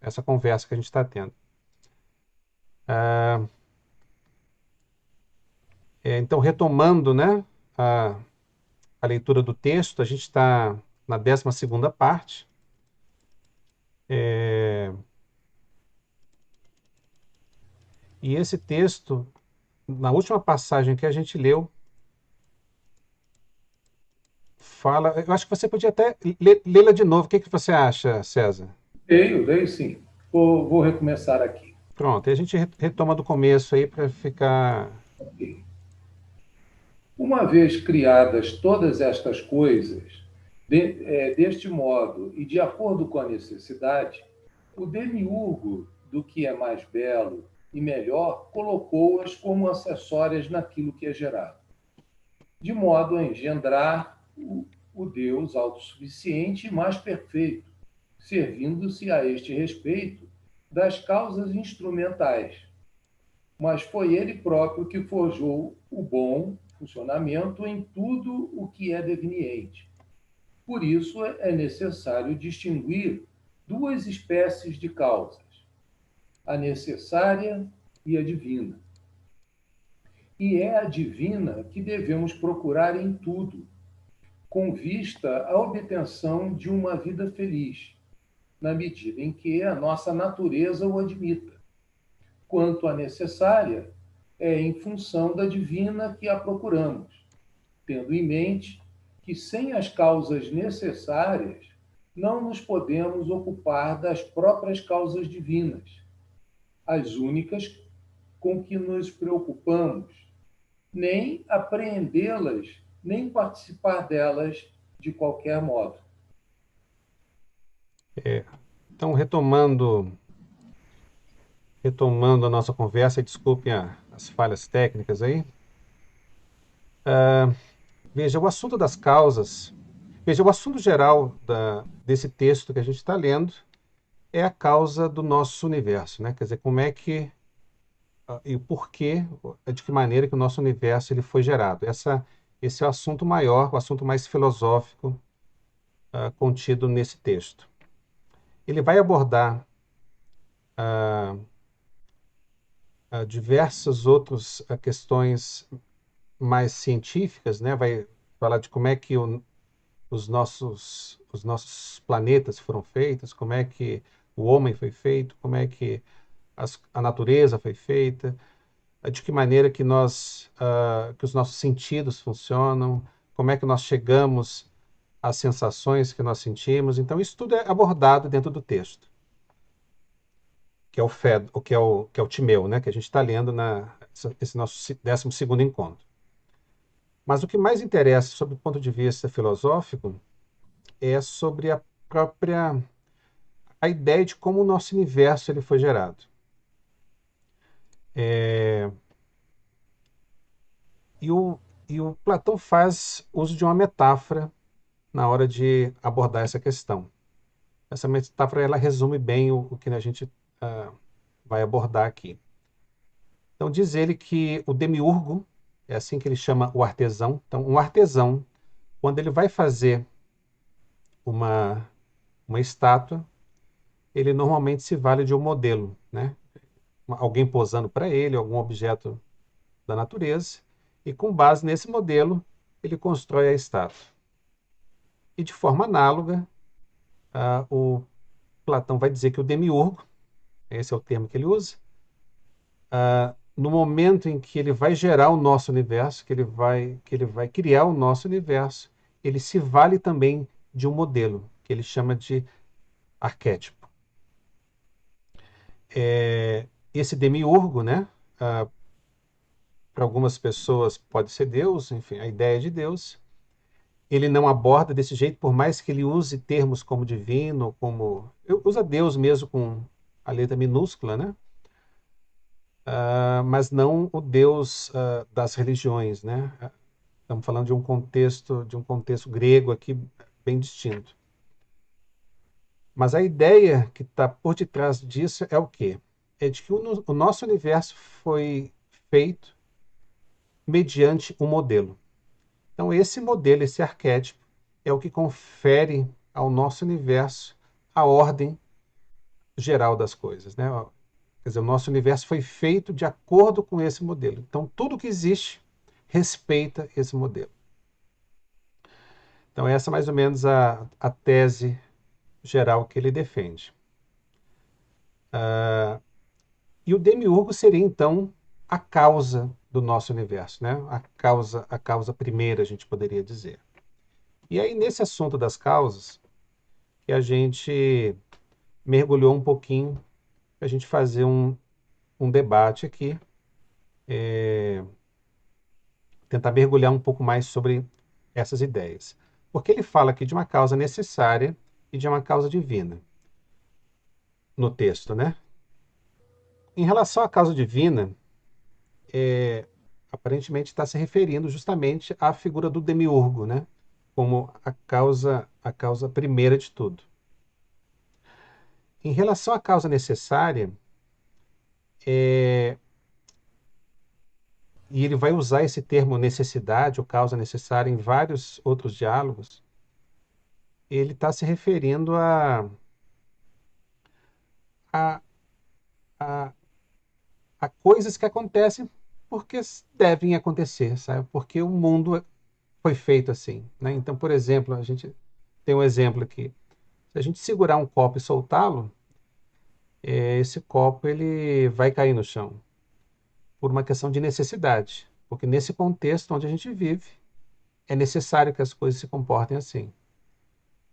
essa conversa que a gente está tendo. Ah, então, retomando, né, a, a leitura do texto, a gente está na 12ª parte. É, e esse texto, na última passagem que a gente leu, fala. Eu acho que você podia até lê-la de novo. O que que você acha, César? Leio sim. Vou recomeçar aqui. Pronto, e a gente retoma do começo aí para ficar. Ok. Uma vez criadas todas estas coisas, deste modo e de acordo com a necessidade, o demiurgo do que é mais belo e melhor colocou-as como acessórias naquilo que é gerado, de modo a engendrar o Deus autossuficiente e mais perfeito, servindo-se a este respeito das causas instrumentais, mas foi ele próprio que forjou o bom funcionamento em tudo o que é deveniente. Por isso é necessário distinguir duas espécies de causas, a necessária e a divina. E é a divina que devemos procurar em tudo, com vista à obtenção de uma vida feliz, na medida em que a nossa natureza o admita. Quanto à necessária, é em função da divina que a procuramos, tendo em mente que sem as causas necessárias não nos podemos ocupar das próprias causas divinas, as únicas com que nos preocupamos, nem apreendê-las, nem participar delas de qualquer modo. Então, retomando a nossa conversa, e desculpem as falhas técnicas aí. Veja, o assunto das causas. Veja, o assunto geral desse texto que a gente está lendo é a causa do nosso universo, né? Quer dizer, como é que e o porquê, de que maneira que o nosso universo ele foi gerado. Esse é o assunto maior, o assunto mais filosófico contido nesse texto. Ele vai abordar diversas outras questões mais científicas, né? Vai falar de como é que os nossos planetas foram feitos, como é que o homem foi feito, como é que a natureza foi feita, de que maneira que os nossos sentidos funcionam, como é que nós chegamos às sensações que nós sentimos. Então, isso tudo é abordado dentro do texto, que é o FED, que é o Timeu, né? Que a gente está lendo esse nosso 12º encontro. Mas o que mais interessa, sob o ponto de vista filosófico, é sobre a ideia de como o nosso universo ele foi gerado. É, e, o, e o Platão faz uso de uma metáfora na hora de abordar essa questão. Essa metáfora ela resume bem o que a gente ah, vai abordar aqui. Então diz ele que o demiurgo, é assim que ele chama o artesão. Então um artesão, quando ele vai fazer uma, uma estátua, ele normalmente se vale de um modelo, né? Alguém posando para ele, algum objeto da natureza, e com base nesse modelo, ele constrói a estátua. E de forma análoga, o Platão vai dizer que o demiurgo, esse é o termo que ele usa, no momento em que ele vai gerar o nosso universo, que ele vai criar o nosso universo, ele se vale também de um modelo, que ele chama de arquétipo. Esse demiurgo, né, para algumas pessoas pode ser Deus, enfim, a ideia de Deus. Ele não aborda desse jeito, por mais que ele use termos como divino, usa Deus mesmo com a letra minúscula, né? Mas não o Deus das religiões, né? Estamos falando de um contexto grego aqui bem distinto. Mas a ideia que está por detrás disso é o quê? É de que o nosso universo foi feito mediante um modelo. Então, esse modelo, esse arquétipo, é o que confere ao nosso universo a ordem geral das coisas, né? Quer dizer, o nosso universo foi feito de acordo com esse modelo. Então, tudo que existe respeita esse modelo. Então, essa é mais ou menos a tese geral que ele defende. E o demiurgo seria, então, a causa do nosso universo, né? A causa primeira, a gente poderia dizer. E aí, nesse assunto das causas, que a gente mergulhou um pouquinho, para a gente fazer um debate aqui, tentar mergulhar um pouco mais sobre essas ideias. Porque ele fala aqui de uma causa necessária e de uma causa divina no texto, né? Em relação à causa divina, aparentemente está se referindo justamente à figura do demiurgo, né? Como a causa primeira de tudo. Em relação à causa necessária, e ele vai usar esse termo necessidade ou causa necessária em vários outros diálogos, ele está se referindo a, a, a coisas que acontecem porque devem acontecer, sabe? Porque o mundo foi feito assim, né? Então, por exemplo, a gente tem um exemplo aqui. Se a gente segurar um copo e soltá-lo, esse copo ele vai cair no chão por uma questão de necessidade, porque nesse contexto onde a gente vive, é necessário que as coisas se comportem assim.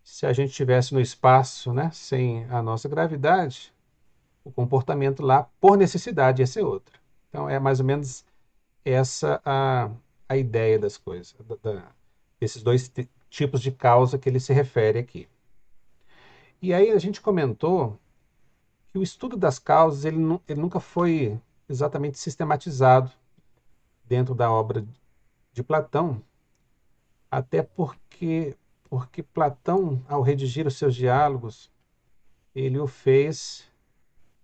Se a gente estivesse no espaço, né, sem a nossa gravidade, o comportamento lá, por necessidade, ia ser outro. Então, é mais ou menos essa a ideia das coisas, desses dois tipos de causa que ele se refere aqui. E aí a gente comentou que o estudo das causas ele nunca foi exatamente sistematizado dentro da obra de Platão, até porque Platão, ao redigir os seus diálogos, ele o fez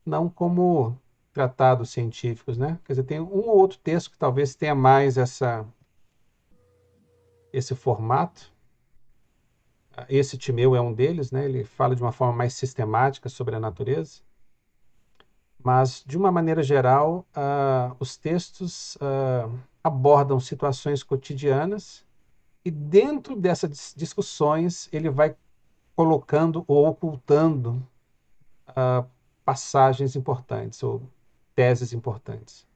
não como tratados científicos, né? Quer dizer, tem um ou outro texto que talvez tenha mais esse formato. Esse Timeu é um deles, né? Ele fala de uma forma mais sistemática sobre a natureza. Mas, de uma maneira geral, os textos abordam situações cotidianas e, dentro dessas discussões, ele vai colocando ou ocultando passagens importantes ou teses importantes.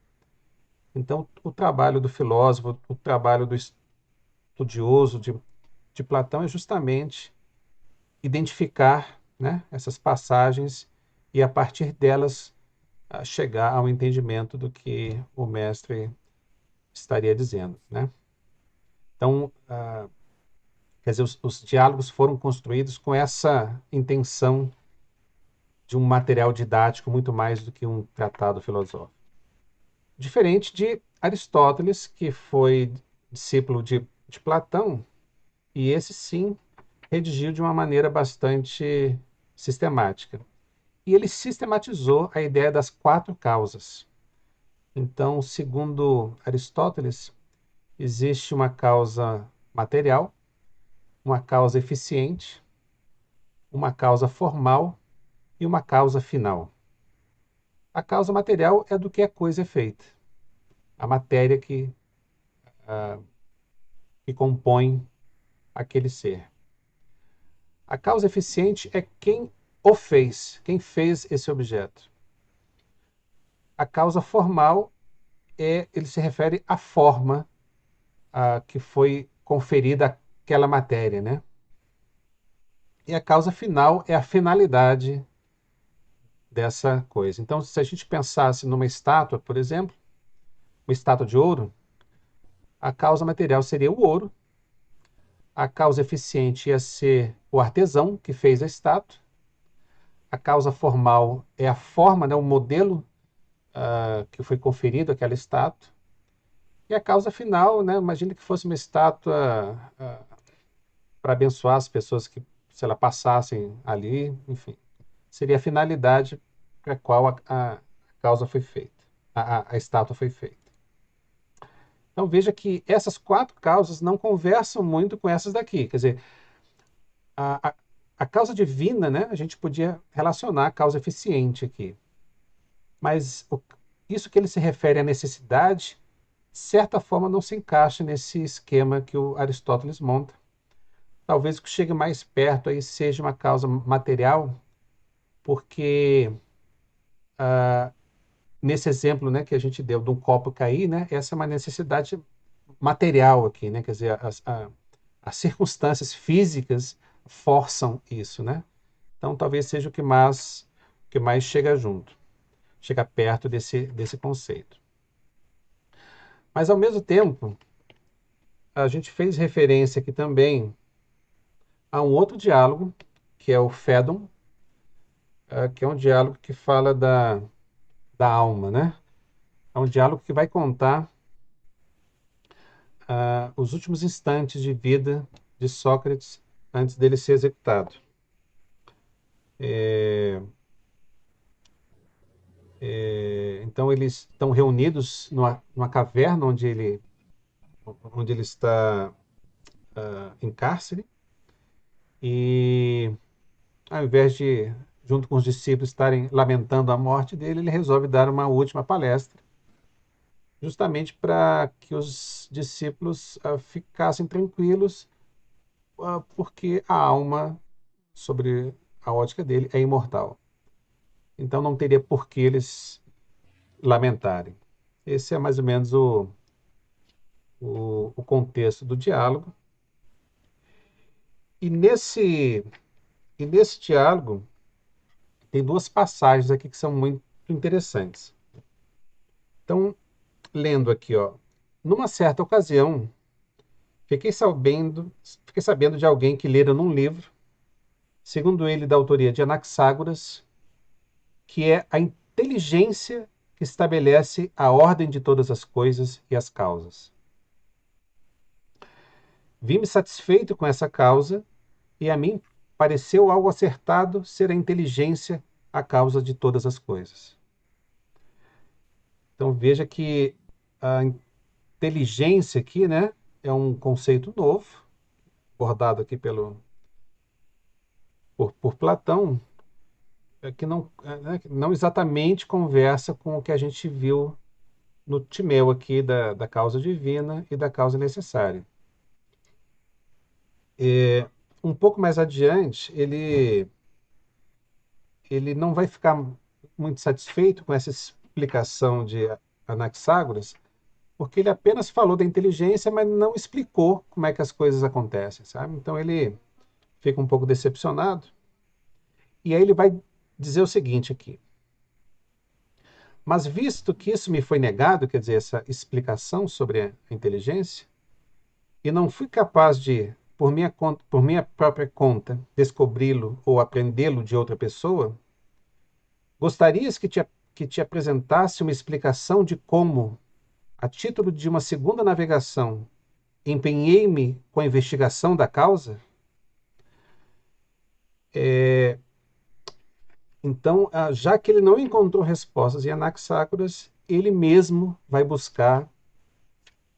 Então, o trabalho do filósofo, o trabalho do estudioso de Platão é justamente identificar, né, essas passagens e, a partir delas, chegar ao entendimento do que o mestre estaria dizendo, né? Então, quer dizer, os diálogos foram construídos com essa intenção de um material didático muito mais do que um tratado filosófico. Diferente de Aristóteles, que foi discípulo de Platão, e esse sim redigiu de uma maneira bastante sistemática. E ele sistematizou a ideia das quatro causas. Então, segundo Aristóteles, existe uma causa material, uma causa eficiente, uma causa formal e uma causa final. A causa material é do que a coisa é feita, a matéria que compõe aquele ser. A causa eficiente é quem fez esse objeto. A causa formal ele se refere à forma que foi conferida àquela matéria, né? E a causa final é a finalidade dessa coisa. Então, se a gente pensasse numa estátua, por exemplo, uma estátua de ouro, a causa material seria o ouro, a causa eficiente ia ser o artesão que fez a estátua, a causa formal é a forma, né, o modelo que foi conferido àquela estátua, e a causa final, né, imagine que fosse uma estátua para abençoar as pessoas que, se ela passassem ali, enfim, seria a finalidade para a qual a causa foi feita, a estátua foi feita. Então veja que essas quatro causas não conversam muito com essas daqui. Quer dizer, a, a, a causa divina, né, a gente podia relacionar a causa eficiente aqui. Mas isso que ele se refere à necessidade, de certa forma, não se encaixa nesse esquema que o Aristóteles monta. Talvez o que chegue mais perto aí seja uma causa material, porque nesse exemplo, né, que a gente deu de um copo cair, né, essa é uma necessidade material aqui, né, quer dizer, as circunstâncias físicas forçam isso, né? Então talvez seja o que mais chega junto, chega perto desse conceito. Mas ao mesmo tempo, a gente fez referência aqui também a um outro diálogo, que é o Phaedon, que é um diálogo que fala da alma, né? É um diálogo que vai contar os últimos instantes de vida de Sócrates antes dele ser executado. Então eles estão reunidos numa caverna onde ele está em cárcere e ao invés de, junto com os discípulos, estarem lamentando a morte dele, ele resolve dar uma última palestra, justamente para que os discípulos ficassem tranquilos, porque a alma, sobre a ótica dele, é imortal. Então não teria por que eles lamentarem. Esse é mais ou menos o contexto do diálogo. E nesse diálogo tem duas passagens aqui que são muito interessantes. Então, lendo aqui, ó. Numa certa ocasião, fiquei sabendo de alguém que lera num livro, segundo ele da autoria de Anaxágoras, que é a inteligência que estabelece a ordem de todas as coisas e as causas. Vi-me satisfeito com essa causa e a mim pareceu algo acertado ser a inteligência a causa de todas as coisas. Então veja que a inteligência aqui, né, é um conceito novo, abordado aqui por Platão, que não exatamente conversa com o que a gente viu no Timeu aqui da causa divina e da causa necessária. Um pouco mais adiante, ele não vai ficar muito satisfeito com essa explicação de Anaxágoras, porque ele apenas falou da inteligência, mas não explicou como é que as coisas acontecem, sabe? Então ele fica um pouco decepcionado, e aí ele vai dizer o seguinte aqui: mas visto que isso me foi negado, quer dizer, essa explicação sobre a inteligência, e não fui capaz de, por minha própria conta, descobri-lo ou aprendê-lo de outra pessoa, gostarias que te apresentasse uma explicação de como, a título de uma segunda navegação, empenhei-me com a investigação da causa? Então, já que ele não encontrou respostas em Anaxágoras, ele mesmo vai buscar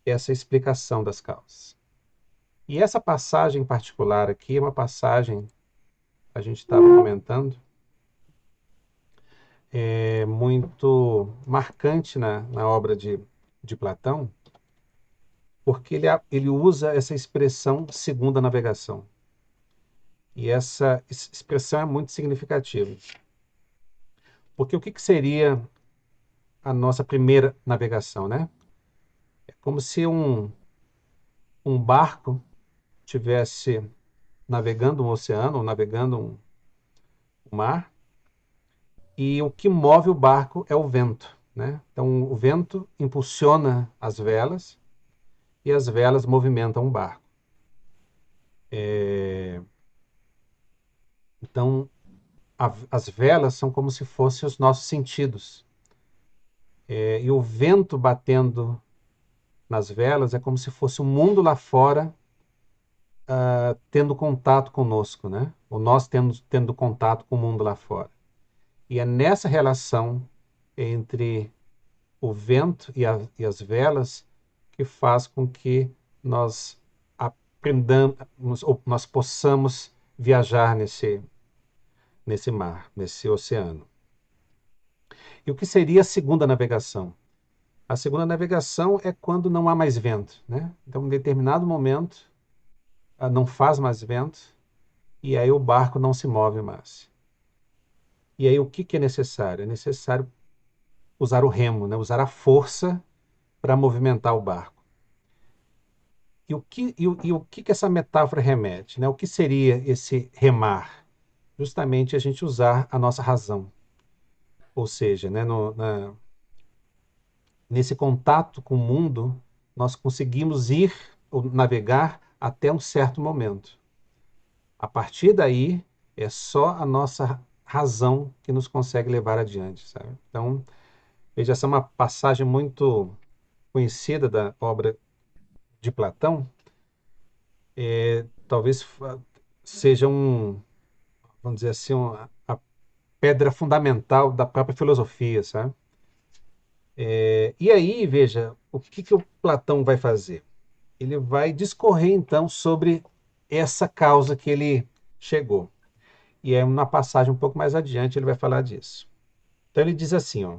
essa explicação das causas. E essa passagem em particular aqui é uma passagem, a gente estava comentando, muito marcante na obra de Platão, porque ele usa essa expressão segunda navegação. E essa expressão é muito significativa. Porque o que seria a nossa primeira navegação, né? É como se um barco tivesse navegando um oceano, ou navegando um mar, e o que move o barco é o vento, né? Então o vento impulsiona as velas e as velas movimentam o barco. Então as velas são como se fossem os nossos sentidos. E o vento batendo nas velas é como se fosse o mundo lá fora tendo contato conosco, né? Ou nós tendo contato com o mundo lá fora. E é nessa relação entre o vento e as velas que faz com que nós aprendamos, ou nós possamos viajar nesse mar, nesse oceano. E o que seria a segunda navegação? A segunda navegação é quando não há mais vento, né? Então, em determinado momento, não faz mais vento e aí o barco não se move mais. E aí o que é necessário? É necessário usar o remo, né? Usar a força para movimentar o barco. E o que essa metáfora remete, né? O que seria esse remar? Justamente a gente usar a nossa razão. Ou seja, né, nesse contato com o mundo, nós conseguimos ir ou navegar até um certo momento. A partir daí, é só a nossa razão que nos consegue levar adiante, sabe? Então, veja, essa é uma passagem muito conhecida da obra de Platão. Talvez seja vamos dizer assim, a pedra fundamental da própria filosofia, sabe? E aí, veja, o que o Platão vai fazer? Ele vai discorrer, então, sobre essa causa que ele chegou. E é uma passagem um pouco mais adiante, ele vai falar disso. Então, ele diz assim, ó,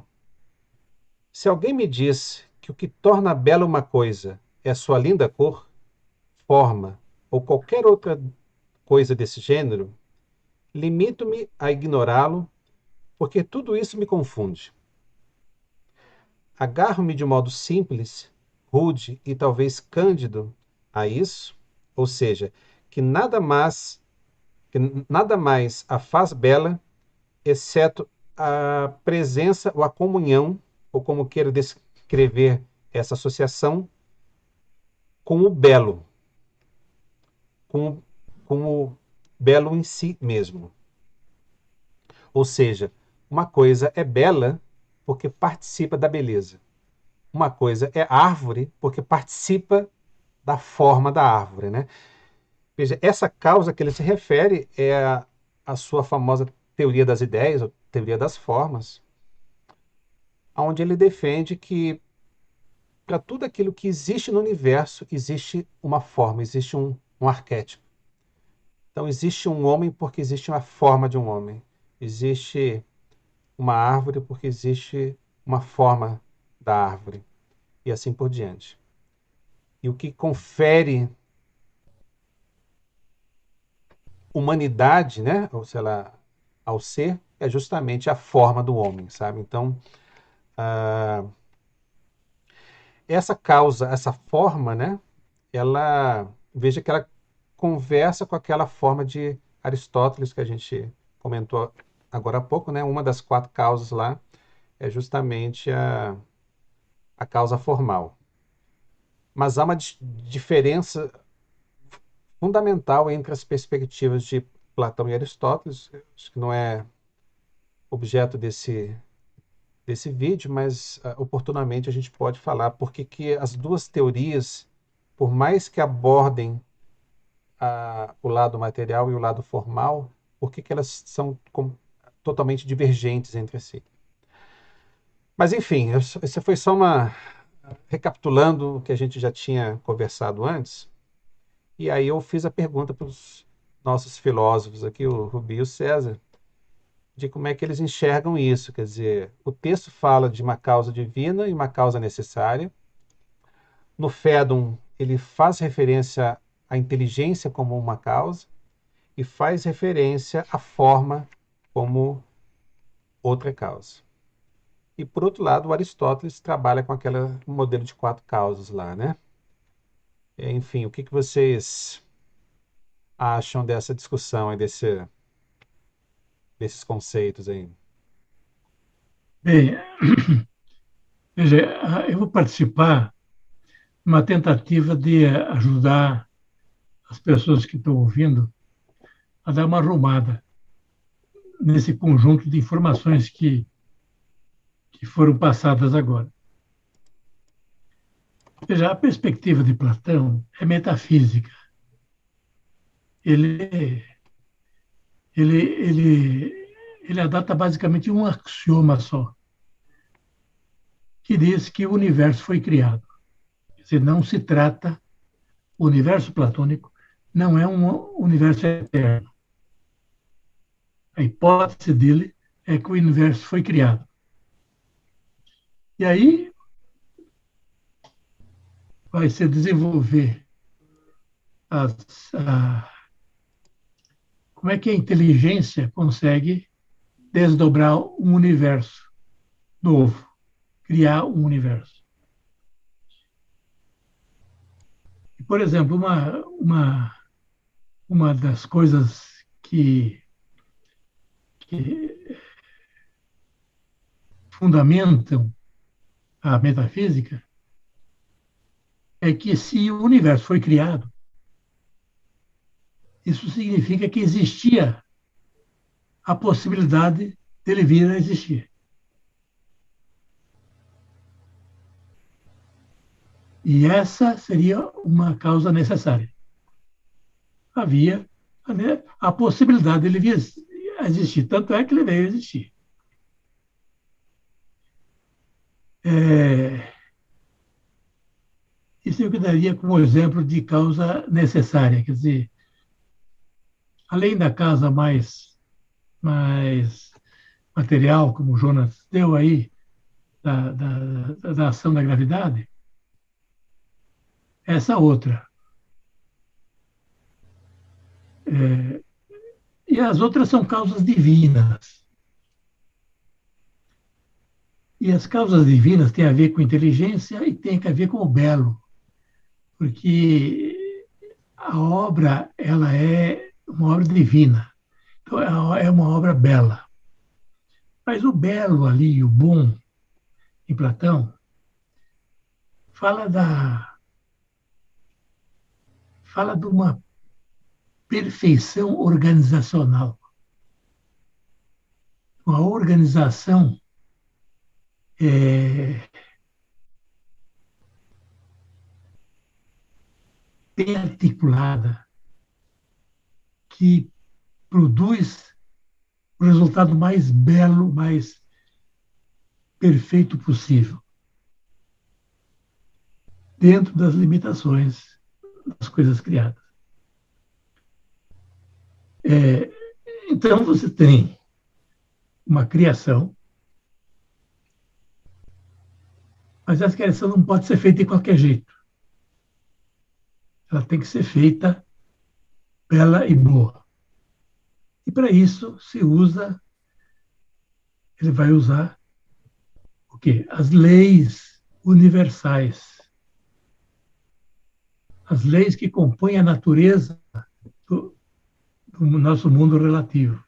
se alguém me diz que o que torna bela uma coisa é a sua linda cor, forma ou qualquer outra coisa desse gênero, limito-me a ignorá-lo, porque tudo isso me confunde. Agarro-me de modo simples, rude e talvez cândido a isso, ou seja, que que nada mais a faz bela, exceto a presença ou a comunhão, ou como queira descrever essa associação, com o belo, com, com o belo em si mesmo. Ou seja, uma coisa é bela porque participa da beleza. Uma coisa é árvore porque participa da forma da árvore, né? Veja, essa causa que ele se refere é a sua famosa teoria das ideias, ou teoria das formas, onde ele defende que para tudo aquilo que existe no universo existe uma forma, existe um arquétipo. Então existe um homem porque existe uma forma de um homem. Existe uma árvore porque existe uma forma da árvore. E assim por diante. E o que confere humanidade, né, ou sei lá, ao ser, é justamente a forma do homem, sabe? Então, essa causa, essa forma, né, veja que ela conversa com aquela forma de Aristóteles que a gente comentou agora há pouco, né? Uma das quatro causas lá é justamente a causa formal. Mas há uma diferença fundamental entre as perspectivas de Platão e Aristóteles, acho que não é objeto desse vídeo, mas oportunamente a gente pode falar porque que as duas teorias, por mais que abordem o lado material e o lado formal, por que elas são totalmente divergentes entre si. Mas enfim, isso foi só recapitulando o que a gente já tinha conversado antes, e aí eu fiz a pergunta para os nossos filósofos aqui, o Rubi e o César, de como é que eles enxergam isso. Quer dizer, o texto fala de uma causa divina e uma causa necessária. No Fédon, ele faz referência à inteligência como uma causa e faz referência à forma como outra causa. E, por outro lado, o Aristóteles trabalha com aquele modelo de quatro causas lá, né? Enfim, o que vocês acham dessa discussão e desses conceitos aí? Bem, veja, eu vou participar de uma tentativa de ajudar as pessoas que estão ouvindo a dar uma arrumada nesse conjunto de informações que foram passadas agora. Veja, a perspectiva de Platão é metafísica. Ele, ele adota basicamente um axioma só, que diz que o universo foi criado. Quer dizer, não se trata, o universo platônico não é um universo eterno. A hipótese dele é que o universo foi criado. E aí vai se desenvolver como é que a inteligência consegue desdobrar um universo novo, criar um universo. E, por exemplo, uma das coisas que fundamentam a metafísica é que se o universo foi criado, isso significa que existia a possibilidade dele vir a existir. E essa seria uma causa necessária. Havia a possibilidade dele vir a existir, tanto é que ele veio a existir. Isso eu daria como exemplo de causa necessária, quer dizer, além da causa mais material, como o Jonas deu aí, da ação da gravidade, essa outra. E as outras são causas divinas. E as causas divinas têm a ver com inteligência e têm a ver com o belo, porque a obra ela é uma obra divina, então é uma obra bela. Mas o belo ali, o bom, em Platão, fala de uma perfeição organizacional, uma organização bem articulada, que produz o resultado mais belo, mais perfeito possível, dentro das limitações das coisas criadas. Então, você tem uma criação, mas essa criação não pode ser feita de qualquer jeito. Ela tem que ser feita bela e boa. E para isso ele vai usar o quê? As leis universais. As leis que compõem a natureza do nosso mundo relativo.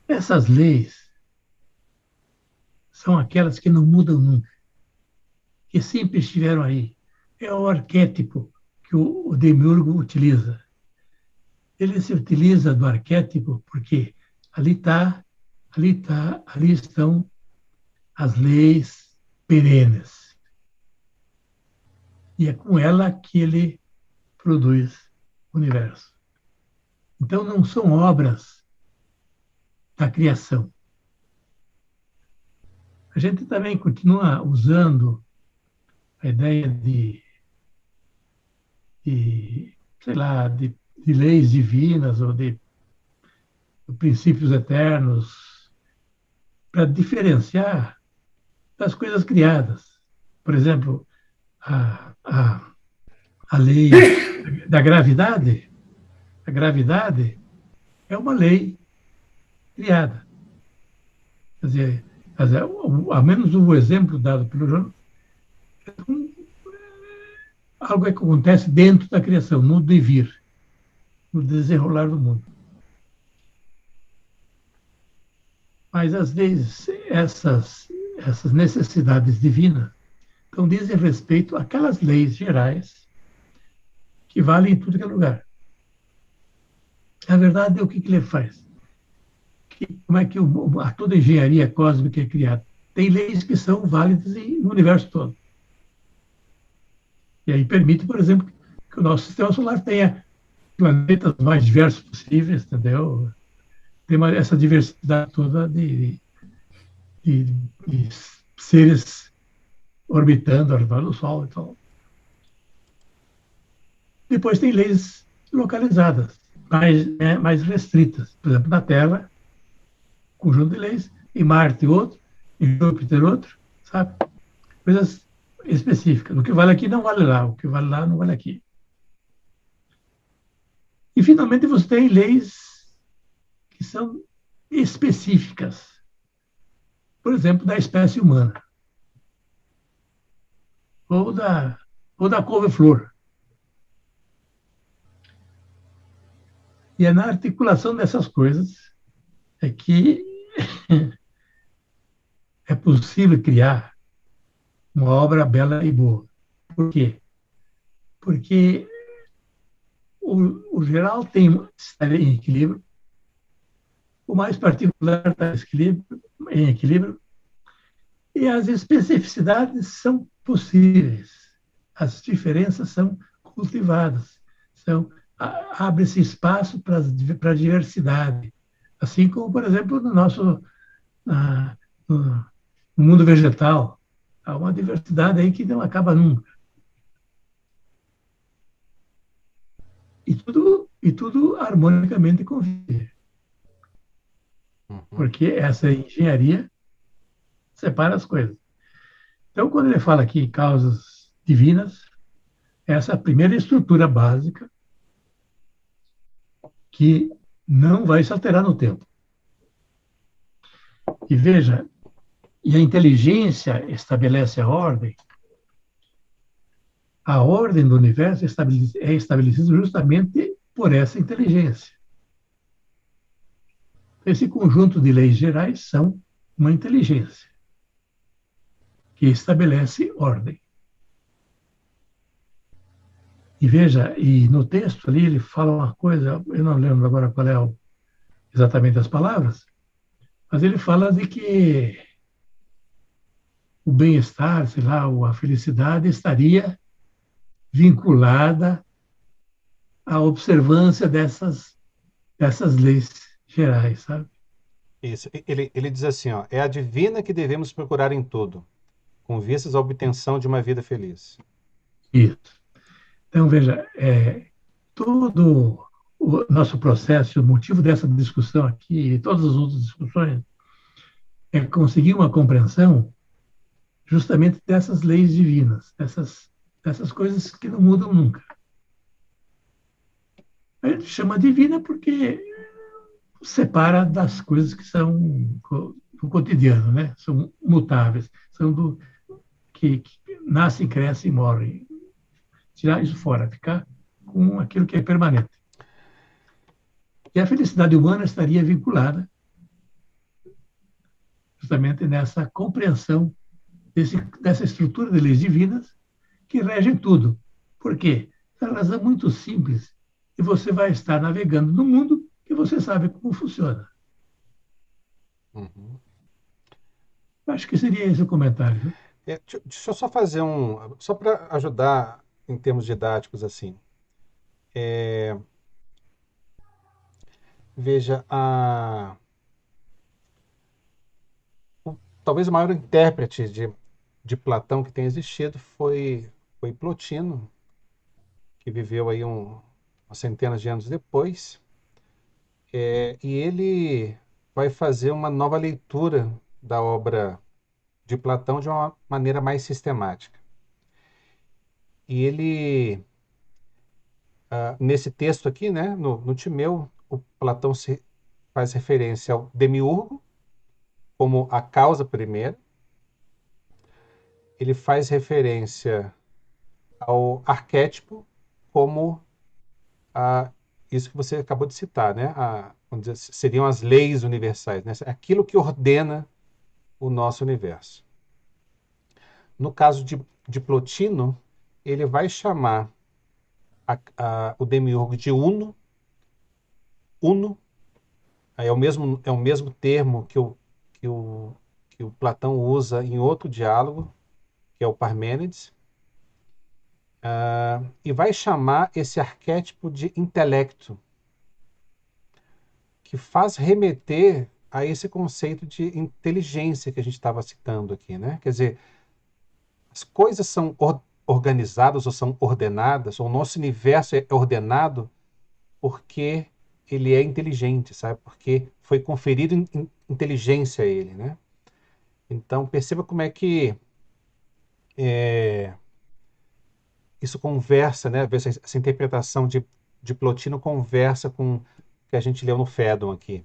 Essas leis são aquelas que não mudam nunca, que sempre estiveram aí. É o arquétipo que o Demiurgo utiliza. Ele se utiliza do arquétipo porque ali estão as leis perenes. E é com ela que ele produz o universo. Então, não são obras da criação. A gente também continua usando a ideia sei lá, de leis divinas ou de princípios eternos para diferenciar das coisas criadas. Por exemplo, a lei da gravidade. A gravidade é uma lei criada. Quer dizer, ao menos o exemplo dado pelo João, algo que acontece dentro da criação, no devir, no desenrolar do mundo. Mas, às vezes, essas necessidades divinas então dizem respeito àquelas leis gerais que valem em tudo que é lugar. Na verdade, o que ele faz? Como é que toda a engenharia cósmica é criada? Tem leis que são válidas no universo todo. E aí permite, por exemplo, que o nosso sistema solar tenha planetas mais diversos possíveis, entendeu? Tem essa diversidade toda de seres orbitando ao redor do Sol. Então, depois tem leis localizadas, mais restritas. Por exemplo, na Terra, conjunto de leis, em Marte outro, em Júpiter outro, sabe? Coisas específicas. O que vale aqui não vale lá, o que vale lá não vale aqui. E, finalmente, você tem leis que são específicas. Por exemplo, da espécie humana, ou da, ou da couve-flor. E é na articulação dessas coisas é que é possível criar uma obra bela e boa. Por quê? Porque o geral tem estar em equilíbrio, o mais particular está em equilíbrio, e as especificidades são possíveis, as diferenças são cultivadas, abre-se espaço para a diversidade, assim como, por exemplo, na, no, no mundo vegetal, há uma diversidade aí que não acaba nunca. E tudo harmonicamente convive, Uhum. porque essa engenharia separa as coisas. Então, quando ele fala aqui em causas divinas, essa é a primeira estrutura básica que não vai se alterar no tempo. E veja, e a inteligência estabelece a ordem do universo é estabelecida justamente por essa inteligência. Esse conjunto de leis gerais são uma inteligência que estabelece ordem. E veja, e no texto ali ele fala uma coisa, eu não lembro agora qual é exatamente as palavras, mas ele fala de que o bem-estar, sei lá, ou a felicidade estaria vinculada à observância dessas leis gerais, sabe? Isso. Ele diz assim, ó, é a divina que devemos procurar em tudo, com vistas à obtenção de uma vida feliz. Isso. Então, veja, todo o nosso processo, o motivo dessa discussão aqui e todas as outras discussões, é conseguir uma compreensão justamente dessas leis divinas, dessas coisas que não mudam nunca. A gente chama divina porque separa das coisas que são do cotidiano, né? São mutáveis, são que nascem, crescem e morrem. Tirar isso fora, ficar com aquilo que é permanente. E a felicidade humana estaria vinculada justamente nessa compreensão dessa estrutura de leis divinas que regem tudo. Por quê? Por uma razão muito simples. E você vai estar navegando no mundo que você sabe como funciona. Uhum. Acho que seria esse o comentário. Deixa eu só fazer só para ajudar em termos didáticos assim. Veja, talvez o maior intérprete de Platão que tenha existido foi Plotino, que viveu aí umas centenas de anos depois. E ele vai fazer uma nova leitura da obra de Platão de uma maneira mais sistemática. E ele, nesse texto aqui, né, no Timeu, o Platão se faz referência ao demiurgo como a causa primeira, ele faz referência ao arquétipo como isso que você acabou de citar, né? Vamos dizer, seriam as leis universais, né? Aquilo que ordena o nosso universo. No caso de Plotino, ele vai chamar o demiurgo de Uno. Uno é o mesmo termo que o, que o Platão usa em outro diálogo, que é o Parmênides, e vai chamar esse arquétipo de intelecto, que faz remeter a esse conceito de inteligência que a gente estava citando aqui, né? Quer dizer, as coisas são organizadas ou são ordenadas, ou o nosso universo é ordenado porque ele é inteligente, sabe? Porque foi conferido inteligência a ele, né? Então, perceba como é que isso conversa, né? Essa interpretação de Plotino conversa com o que a gente leu no Fédon aqui.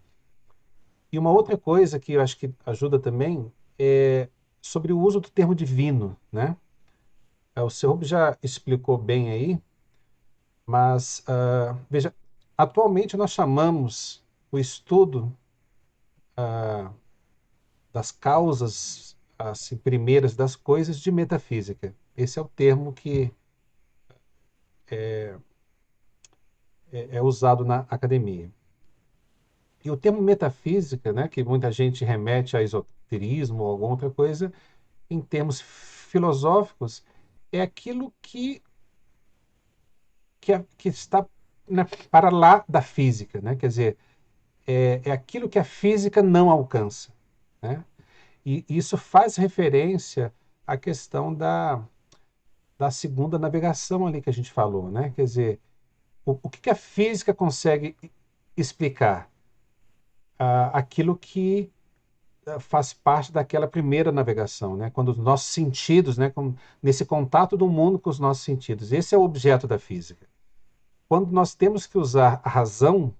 E uma outra coisa que eu acho que ajuda também é sobre o uso do termo divino, né? O Seu já explicou bem aí, mas veja, atualmente nós chamamos o estudo das causas assim, primeiras das coisas de metafísica. Esse é o termo que é usado na academia. E o termo metafísica, né, que muita gente remete a esoterismo ou alguma outra coisa, em termos filosóficos, é aquilo que está, né, para lá da física, né? Quer dizer, é aquilo que a física não alcança, né? E isso faz referência à questão da segunda navegação ali que a gente falou, né? Quer dizer, o que a física consegue explicar? Aquilo que faz parte daquela primeira navegação, né? Quando os nossos sentidos, né? Nesse contato do mundo com os nossos sentidos. Esse é o objeto da física. Quando nós temos que usar a razão,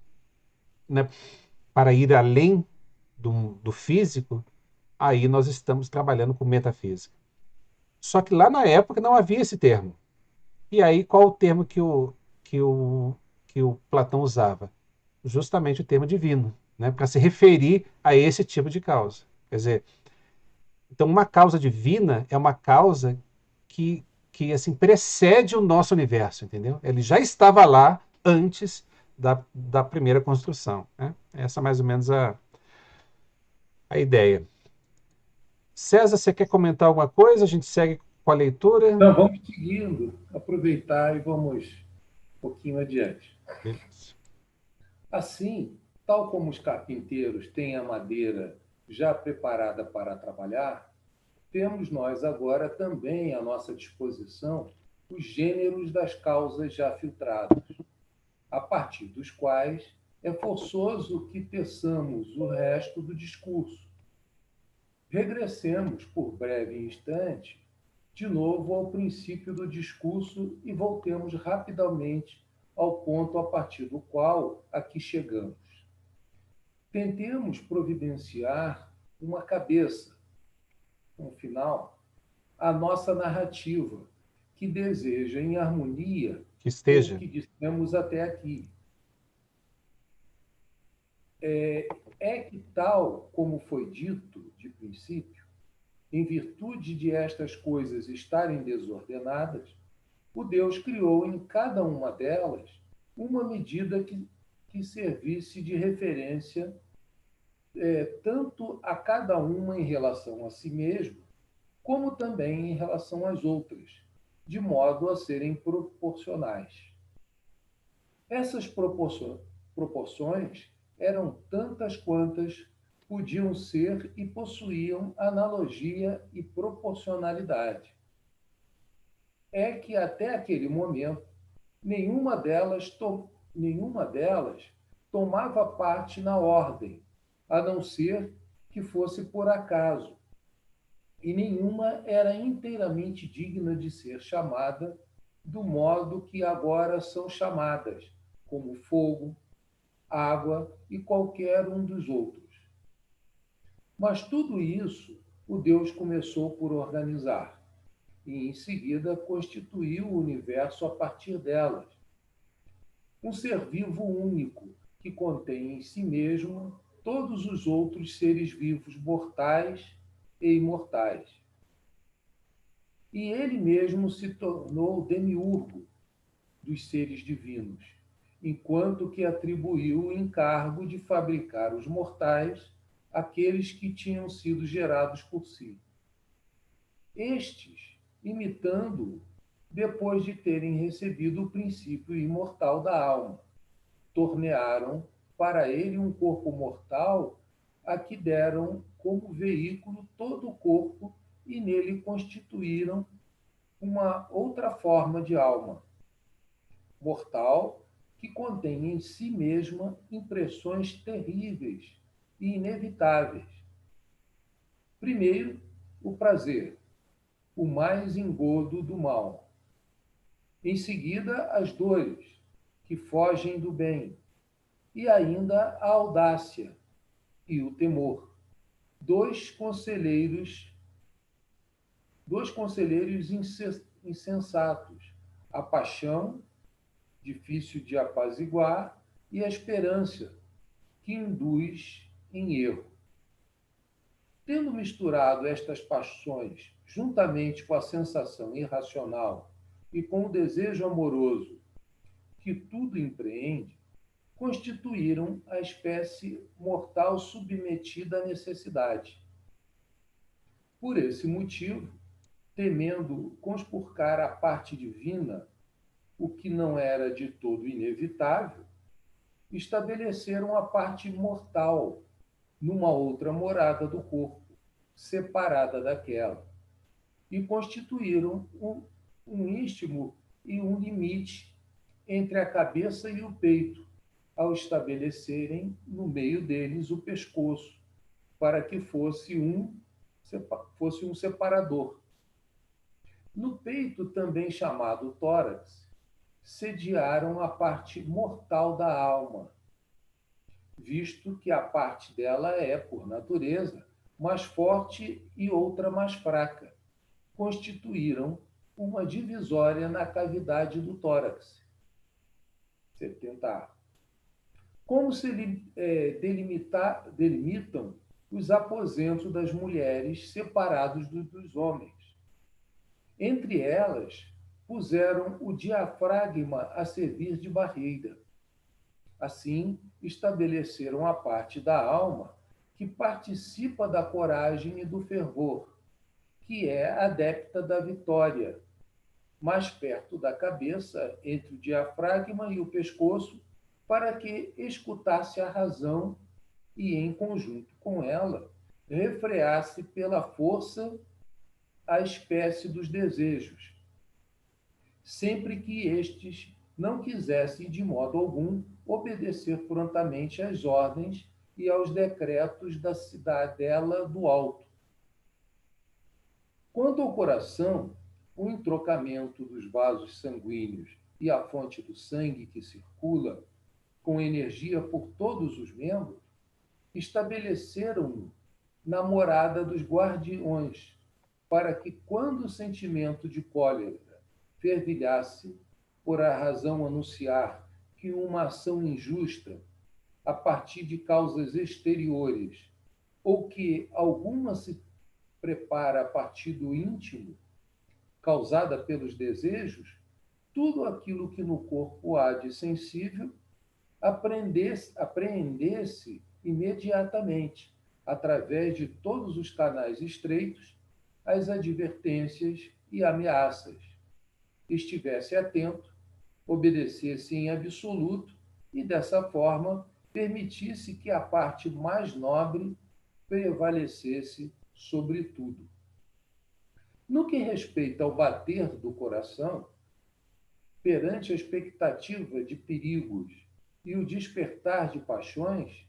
né, para ir além do físico, aí nós estamos trabalhando com metafísica. Só que lá na época não havia esse termo. E aí qual o termo que o, que o Platão usava? Justamente o termo divino, né, para se referir a esse tipo de causa. Quer dizer, então uma causa divina é uma causa que assim precede o nosso universo, entendeu? Ele já estava lá antes da primeira construção, né? Essa é mais ou menos a ideia. César, você quer comentar alguma coisa? A gente segue com a leitura? Então, vamos seguindo, aproveitar e vamos um pouquinho adiante. Beleza. Assim, tal como os carpinteiros têm a madeira já preparada para trabalhar, temos nós agora também à nossa disposição os gêneros das causas já filtradas, a partir dos quais é forçoso que teçamos o resto do discurso. Regressemos por breve instante de novo ao princípio do discurso e voltemos rapidamente ao ponto a partir do qual aqui chegamos. Tentemos providenciar uma cabeça, um final, à nossa narrativa, que deseja em harmonia Que com o esteja. que dissemos até aqui. É que, tal como foi dito de princípio, em virtude de estas coisas estarem desordenadas, o Deus criou em cada uma delas uma medida que servisse de referência tanto a cada uma em relação a si mesmo, como também em relação às outras, de modo a serem proporcionais. Essas proporções eram tantas quantas podiam ser e possuíam analogia e proporcionalidade. É que até aquele momento nenhuma delas tomava parte na ordem, a não ser que fosse por acaso, e nenhuma era inteiramente digna de ser chamada do modo que agora são chamadas, como fogo, água e qualquer um dos outros. Mas tudo isso o Deus começou por organizar, e em seguida constituiu o universo a partir delas. Um ser vivo único, que contém em si mesmo todos os outros seres vivos mortais e imortais. E ele mesmo se tornou demiurgo dos seres divinos, enquanto que atribuiu o encargo de fabricar os mortais àqueles que tinham sido gerados por si. Estes, imitando-o, depois de terem recebido o princípio imortal da alma, tornearam para ele um corpo mortal a que deram como veículo todo o corpo e nele constituíram uma outra forma de alma, mortal, que contém em si mesma impressões terríveis e inevitáveis. Primeiro, o prazer, o mais engodo do mal. Em seguida, as dores, que fogem do bem. E ainda a audácia e o temor. Dois conselheiros, dois conselheiros insensatos. A paixão, difícil de apaziguar, e a esperança, que induz em erro. Tendo misturado estas paixões juntamente com a sensação irracional e com o desejo amoroso que tudo empreende, constituíram a espécie mortal submetida à necessidade. Por esse motivo, temendo conspurcar a parte divina, o que não era de todo inevitável, estabeleceram a parte mortal numa outra morada do corpo, separada daquela, e constituíram um istmo e um limite entre a cabeça e o peito, ao estabelecerem no meio deles o pescoço, para que fosse um separador. No peito, também chamado tórax, sediaram a parte mortal da alma, visto que a parte dela é, por natureza, mais forte e outra mais fraca. Constituíram uma divisória na cavidade do tórax. 70A. Como se delimitam os aposentos das mulheres separados dos homens. Entre elas, puseram o diafragma a servir de barreira. Assim, estabeleceram a parte da alma que participa da coragem e do fervor, que é adepta da vitória, mais perto da cabeça, entre o diafragma e o pescoço, para que escutasse a razão e, em conjunto com ela, refreasse pela força a espécie dos desejos, sempre que estes não quisessem de modo algum obedecer prontamente às ordens e aos decretos da cidadela do alto. Quanto ao coração, o entrocamento dos vasos sanguíneos e a fonte do sangue que circula com energia por todos os membros, estabeleceram-no na morada dos guardiões, para que, quando o sentimento de cólera fervilhasse, por a razão anunciar que uma ação injusta, a partir de causas exteriores, ou que alguma se prepara a partir do íntimo, causada pelos desejos, tudo aquilo que no corpo há de sensível apreendesse imediatamente, através de todos os canais estreitos, as advertências e ameaças. Estivesse atento, obedecesse em absoluto e, dessa forma, permitisse que a parte mais nobre prevalecesse sobre tudo. No que respeita ao bater do coração, perante a expectativa de perigos e o despertar de paixões,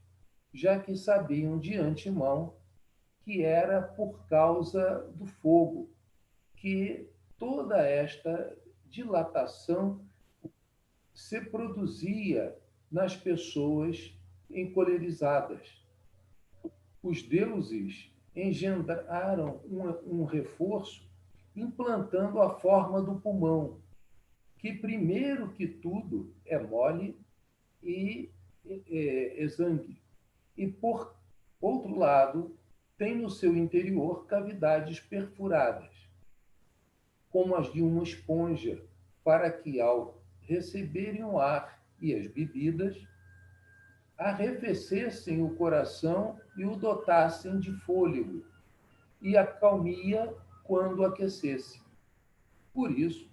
já que sabiam de antemão que era por causa do fogo que toda esta dilatação se produzia nas pessoas encolerizadas. Os deuses engendraram um reforço implantando a forma do pulmão, que primeiro que tudo é mole e exangue, e por outro lado tem no seu interior cavidades perfuradas, como as de uma esponja, para que, ao receberem o ar e as bebidas, arrefecessem o coração e o dotassem de fôlego e acalmia quando aquecesse. Por isso,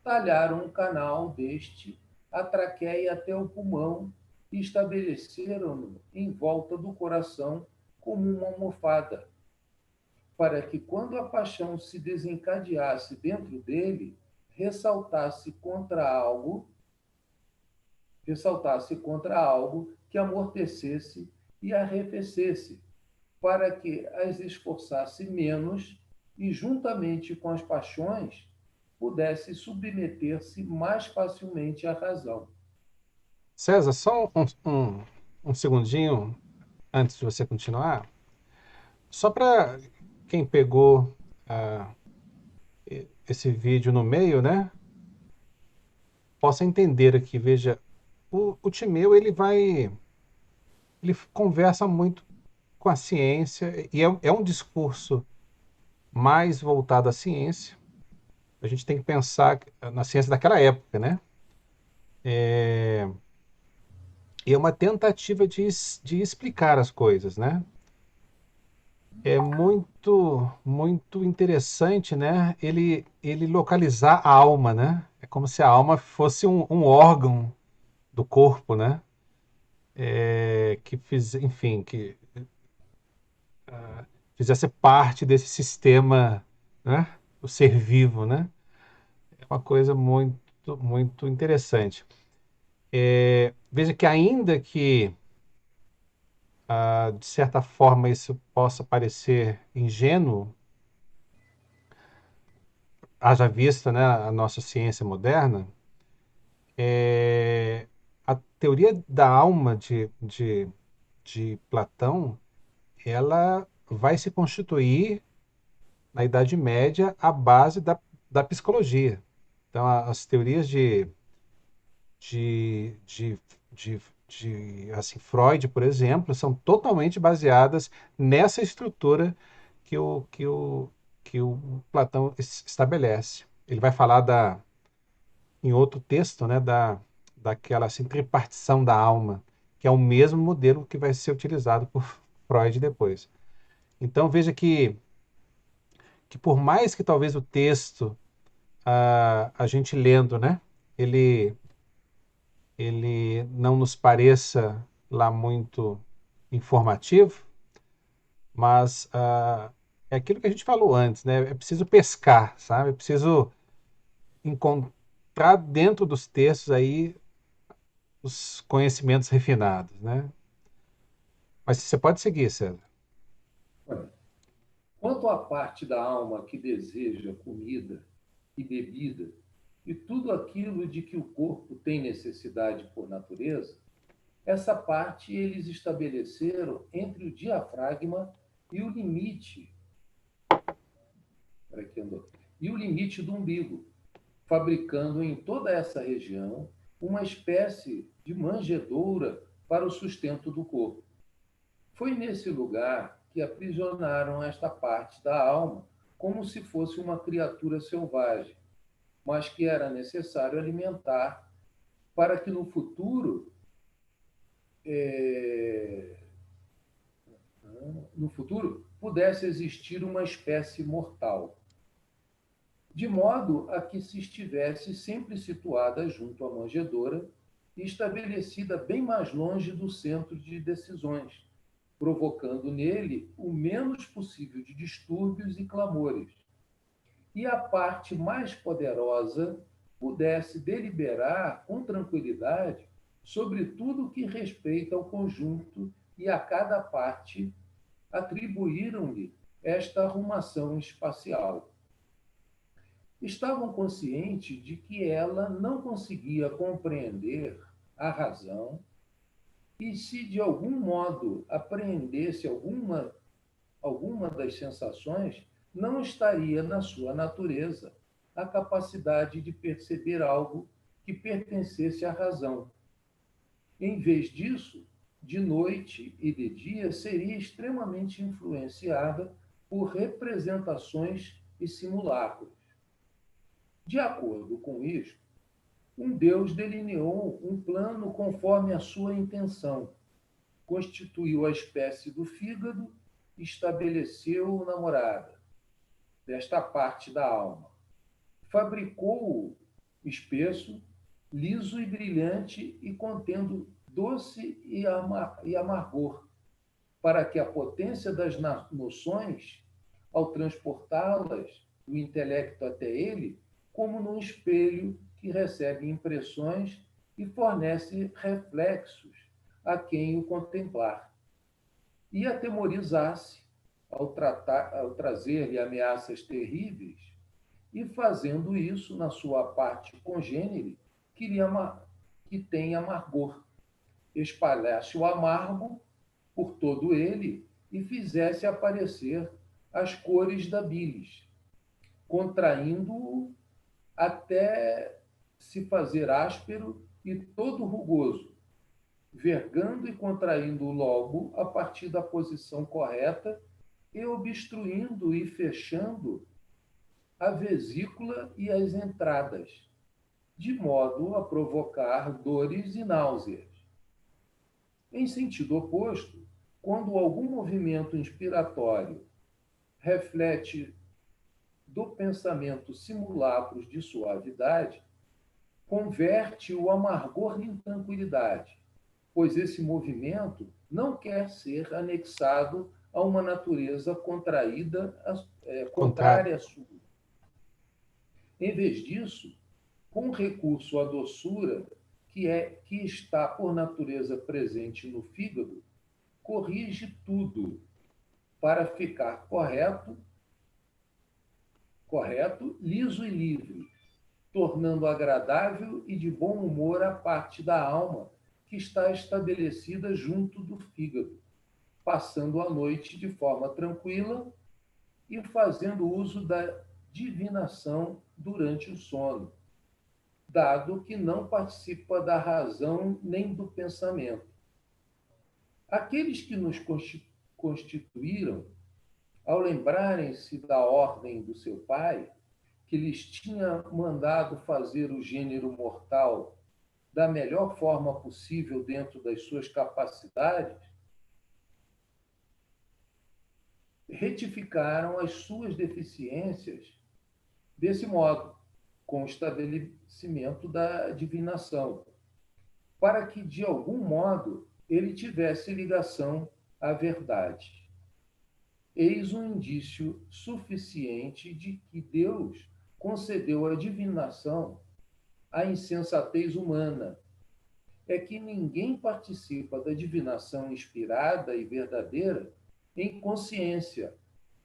talharam um canal deste a traqueia até o pulmão e estabeleceram-no em volta do coração como uma almofada. para que, quando a paixão se desencadeasse dentro dele, ressaltasse contra algo que amortecesse e arrefecesse, para que as esforçasse menos e, juntamente com as paixões, pudesse submeter-se mais facilmente à razão. César, só um segundinho antes de você continuar. Só para quem pegou ah, esse vídeo no meio, né? Possa entender aqui. Veja, o Timeu, ele conversa muito com a ciência e é um discurso mais voltado à ciência. A gente tem que pensar na ciência daquela época, né? E é uma tentativa de explicar as coisas, né? É muito interessante, né? Ele localizar a alma, né? É como se a alma fosse um órgão do corpo, né? Enfim, que fizesse parte desse sistema, né? O ser vivo, né? É uma coisa muito interessante. Veja que ainda que de certa forma isso possa parecer ingênuo, haja vista, né, a nossa ciência moderna, a teoria da alma de Platão, ela vai se constituir na Idade Média à base da psicologia. Então, as teorias de, de, assim, Freud, por exemplo, são totalmente baseadas nessa estrutura que o Platão estabelece. Ele vai falar em outro texto, né, daquela assim, tripartição da alma, que é o mesmo modelo que vai ser utilizado por Freud depois. Então veja que por mais que talvez o texto, a gente lendo, né, ele, ele não nos pareça lá muito informativo, mas é aquilo que a gente falou antes, né? É preciso pescar, sabe? É preciso encontrar dentro dos textos aí os conhecimentos refinados, né? Mas você pode seguir, César. Quanto à parte da alma que deseja comida e bebida e tudo aquilo de que o corpo tem necessidade por natureza, essa parte eles estabeleceram entre o diafragma e o limite, e o limite do umbigo, fabricando em toda essa região uma espécie de manjedoura para o sustento do corpo. Foi nesse lugar que aprisionaram esta parte da alma, como se fosse uma criatura selvagem, mas que era necessário alimentar para que no futuro pudesse existir uma espécie mortal, de modo a que se estivesse sempre situada junto à manjedoura e estabelecida bem mais longe do centro de decisões, provocando nele o menos possível de distúrbios e clamores, e a parte mais poderosa pudesse deliberar com tranquilidade sobre tudo o que respeita ao conjunto, e a cada parte atribuíram-lhe esta arrumação espacial. Estavam conscientes de que ela não conseguia compreender a razão e, se de algum modo apreendesse alguma das sensações, não estaria na sua natureza a capacidade de perceber algo que pertencesse à razão. Em vez disso, de noite e de dia, seria extremamente influenciada por representações e simulacros. De acordo com isto, um Deus delineou um plano conforme a sua intenção, constituiu a espécie do fígado e estabeleceu na morada desta parte da alma. Fabricou-o espesso, liso e brilhante e contendo doce e amargor, para que a potência das noções ao transportá-las do intelecto até ele, como num espelho que recebe impressões e fornece reflexos a quem o contemplar. E atemorizar-se ao trazer-lhe ameaças terríveis, e fazendo isso na sua parte congênere, que tem amargor, espalhasse o amargo por todo ele e fizesse aparecer as cores da bilis, contraindo-o até se fazer áspero e todo rugoso, vergando e contraindo logo a partir da posição correta e obstruindo e fechando a vesícula e as entradas, de modo a provocar dores e náuseas. Em sentido oposto, quando algum movimento inspiratório reflete do pensamento simulacros de suavidade, converte o amargor em tranquilidade, pois esse movimento não quer ser anexado a uma natureza contraída, contrária à sua. Em vez disso, com recurso à doçura que está por natureza presente no fígado, corrige tudo para ficar correto, liso e livre, tornando agradável e de bom humor a parte da alma que está estabelecida junto do fígado, passando a noite de forma tranquila e fazendo uso da divinação durante o sono, dado que não participa da razão nem do pensamento. Aqueles que nos constituíram, ao lembrarem-se da ordem do seu pai, que lhes tinha mandado fazer o gênero mortal da melhor forma possível dentro das suas capacidades, retificaram as suas deficiências desse modo, com o estabelecimento da divinação, para que, de algum modo, ele tivesse ligação à verdade. Eis um indício suficiente de que Deus concedeu a divinação à insensatez humana. É que ninguém participa da divinação inspirada e verdadeira em consciência,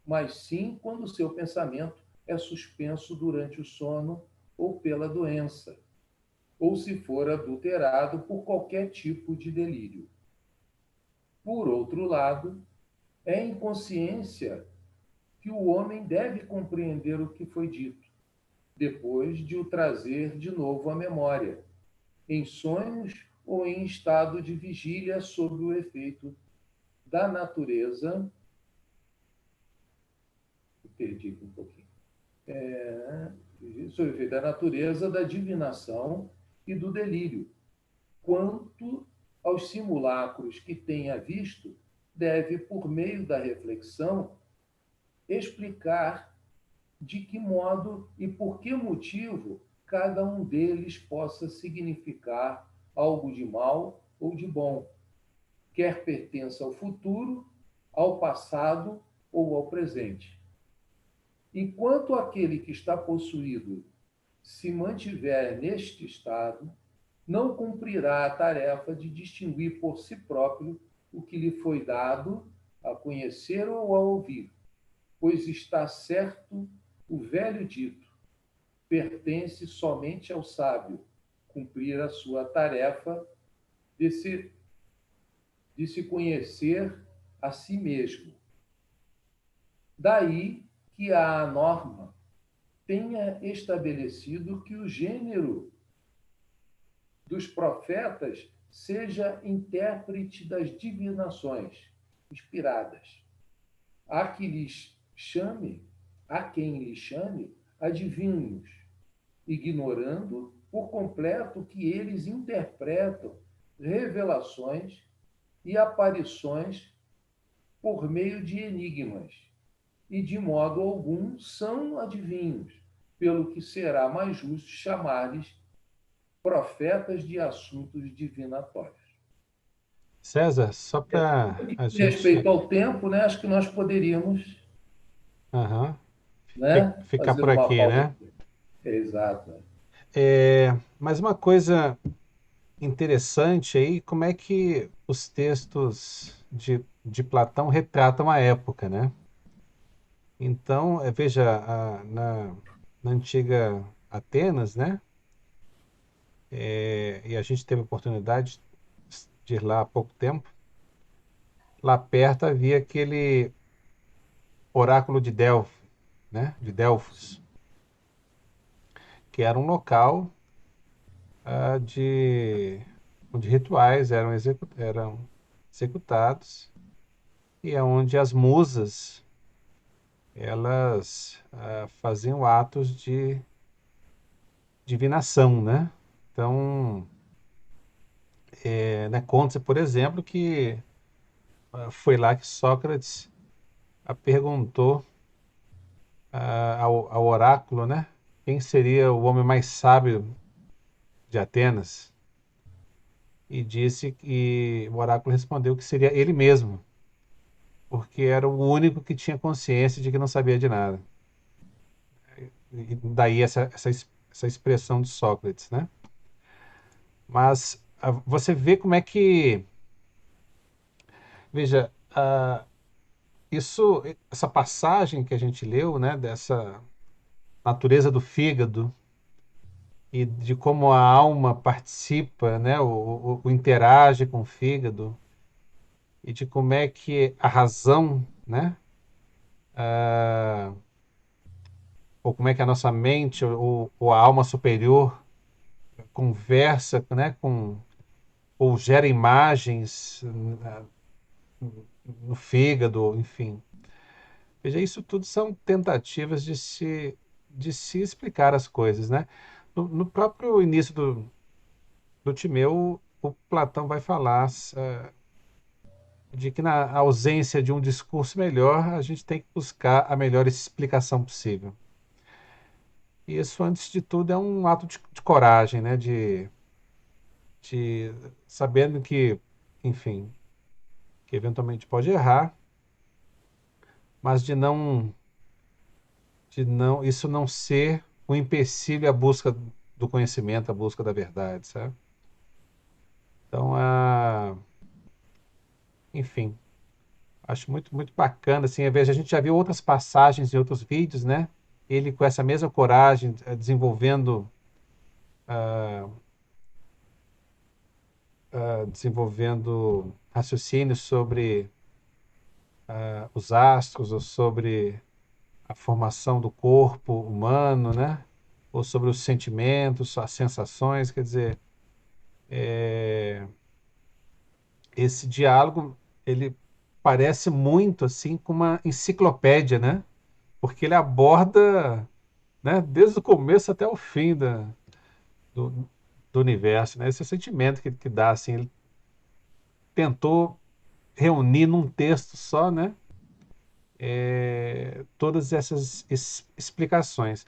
mas sim quando seu pensamento é suspenso durante o sono ou pela doença, ou se for adulterado por qualquer tipo de delírio. Por outro lado, é em consciência que o homem deve compreender o que foi dito, depois de o trazer de novo à memória, em sonhos ou em estado de vigília sob o efeito da natureza. Perdi aqui um pouquinho. Sob o efeito da natureza, da divinação e do delírio. Quanto aos simulacros que tenha visto, deve, por meio da reflexão, explicar de que modo e por que motivo cada um deles possa significar algo de mal ou de bom, quer pertença ao futuro, ao passado ou ao presente. Enquanto aquele que está possuído se mantiver neste estado, não cumprirá a tarefa de distinguir por si próprio o que lhe foi dado a conhecer ou a ouvir, pois está certo o velho dito: pertence somente ao sábio cumprir a sua tarefa de se conhecer a si mesmo. Daí que a norma tenha estabelecido que o gênero dos profetas seja intérprete das divinações inspiradas. Há quem lhes chame adivinhos, ignorando por completo que eles interpretam revelações e aparições por meio de enigmas, e de modo algum são adivinhos, pelo que será mais justo chamar-lhes profetas de assuntos divinatórios. César, só para a gente... Respeito ao tempo, né, acho que nós poderíamos Aham. né? Ficar por Fazendo uma aqui, pausa. né? Exato. Mas uma coisa interessante aí, como é que os textos de Platão retratam a época, né? Então, veja, na antiga Atenas, né? E a gente teve a oportunidade de ir lá há pouco tempo. Lá perto havia aquele oráculo de Delfos, né? De Delfos, que era um local onde rituais eram executados e é onde as musas elas faziam atos de divinação, né? Então, né, conta-se, por exemplo, que foi lá que Sócrates perguntou ao oráculo, né? Quem seria o homem mais sábio de Atenas? E disse que o oráculo respondeu que seria ele mesmo, porque era o único que tinha consciência de que não sabia de nada. E daí essa expressão de Sócrates, né? Mas você vê como é que, veja, essa passagem que a gente leu, né, dessa natureza do fígado e de como a alma participa, né, o interage com o fígado e de como é que a razão, né, ou como é que a nossa mente ou a alma superior conversa, né, ou gera imagens no fígado, enfim. Veja, isso tudo são tentativas de se explicar as coisas, né? No próprio início do Timeu, o Platão vai falar de que na ausência de um discurso melhor, a gente tem que buscar a melhor explicação possível. E isso, antes de tudo, é um ato de coragem, né? De sabendo que, enfim, que eventualmente pode errar, mas de não isso não ser um empecilho à busca do conhecimento, à busca da verdade, sabe? Então, enfim, acho muito, muito bacana, assim, às vezes a gente já viu outras passagens em outros vídeos, né? Ele com essa mesma coragem, desenvolvendo raciocínios sobre os astros ou sobre a formação do corpo humano, né? Ou sobre os sentimentos, as sensações, quer dizer, esse diálogo, ele parece muito assim com uma enciclopédia, né? Porque ele aborda, né, desde o começo até o fim do, do universo, né? Esse sentimento que dá, assim, ele tentou reunir num texto só, né? Todas essas explicações.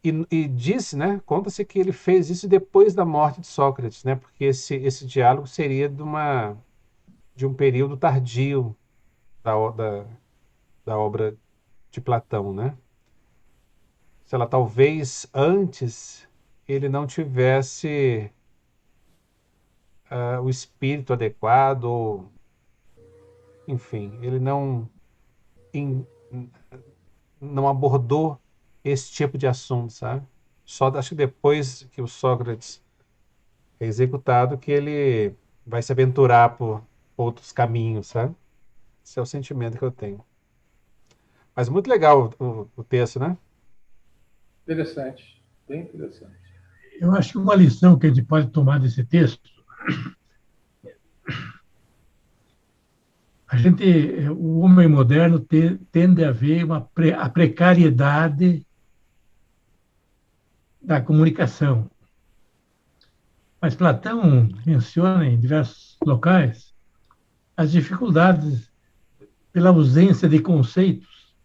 E disse, né? Conta-se que ele fez isso depois da morte de Sócrates, né? Porque esse diálogo seria de um período tardio da obra de Platão, né? Se ela talvez antes ele não tivesse o espírito adequado, ou, enfim, ele em- não abordou esse tipo de assunto, sabe? Só acho que depois que o Sócrates é executado que ele vai se aventurar por outros caminhos, sabe? Esse é o sentimento que eu tenho. Mas muito legal o texto, né? Interessante, bem interessante. Eu acho que uma lição que a gente pode tomar desse texto, o homem moderno tende a ver a precariedade da comunicação. Mas Platão menciona em diversos locais as dificuldades pela ausência de conceitos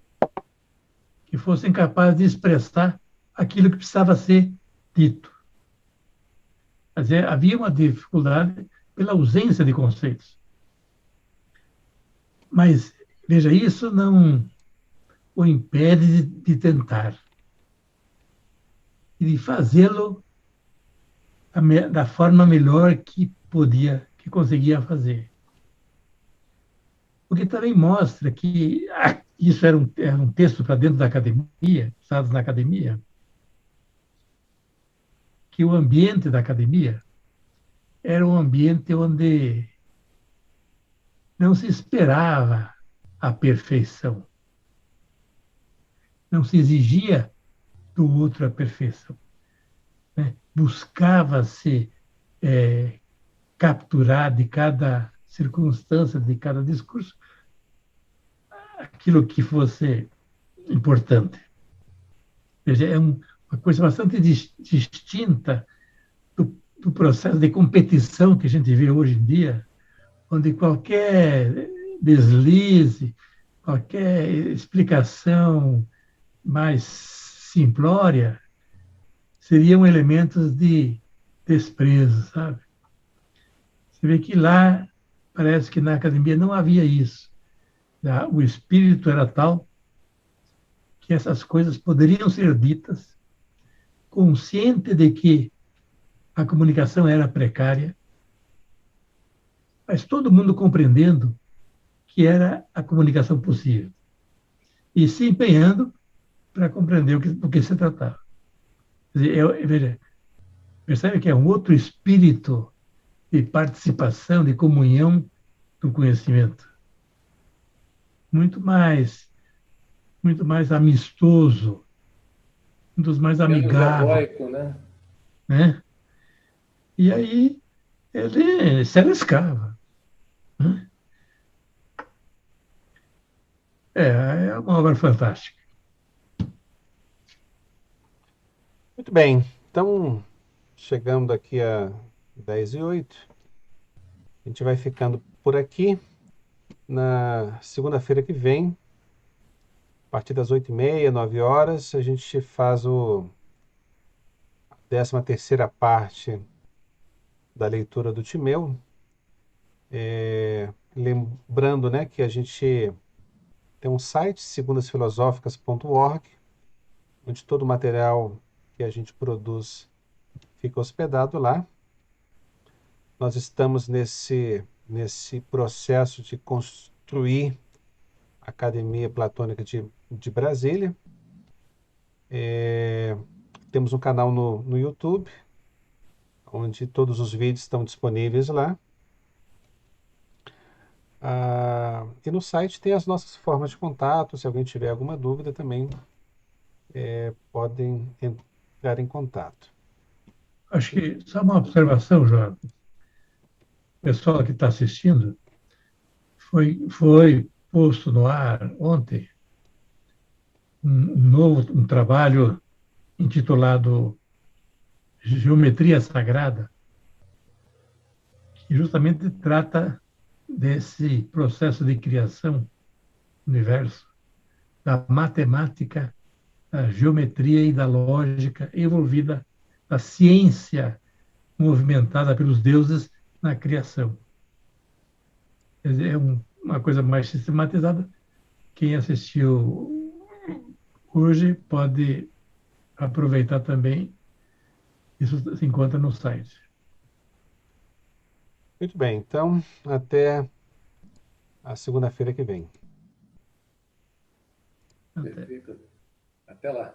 que fossem capazes de expressar aquilo que precisava ser dito. Quer dizer, havia uma dificuldade pela ausência de conceitos. Mas, veja, isso o impede de tentar e de fazê-lo da forma melhor que podia, que conseguia fazer. O que também mostra que isso era um texto para dentro da academia, usados na academia, que o ambiente da academia era um ambiente onde não se esperava a perfeição, não se exigia do outro a perfeição, né? Buscava-se capturar de cada circunstância, de cada discurso, aquilo que fosse importante. Veja, é uma coisa bastante distinta do processo de competição que a gente vê hoje em dia, onde qualquer deslize, qualquer explicação mais simplória seriam elementos de desprezo, sabe? Você vê que lá parece que na academia não havia isso. O espírito era tal que essas coisas poderiam ser ditas, consciente de que a comunicação era precária, mas todo mundo compreendendo que era a comunicação possível e se empenhando para compreender do que se tratava. Quer dizer, veja, percebe que é um outro espírito de participação, de comunhão do conhecimento, muito mais amistoso, muito mais Menos amigável, egóico, né? né? E aí ele se arriscava, né? É uma obra fantástica. Muito bem. Então, chegando aqui a 10:08, a gente vai ficando por aqui. Na segunda-feira que vem, a partir das 8:30, 9 horas, a gente faz a 13ª parte da leitura do Timeu. Lembrando, né, que a gente tem um site, segundasfilosóficas.org, onde todo o material que a gente produz fica hospedado lá. Nós estamos nesse processo de construir a Academia Platônica de Brasília. Temos um canal no YouTube, onde todos os vídeos estão disponíveis lá. E no site tem as nossas formas de contato. Se alguém tiver alguma dúvida também, podem entrar em contato. Acho que só uma observação, João. O pessoal que está assistindo foi posto no ar ontem um trabalho intitulado Geometria Sagrada, que justamente trata desse processo de criação do universo, da matemática, da geometria e da lógica envolvida, da ciência movimentada pelos deuses na criação. Quer dizer, é uma coisa mais sistematizada. Quem assistiu hoje pode aproveitar também. Isso se encontra no site. Muito bem, então até a segunda-feira que vem. Até. Perfeito. Até lá.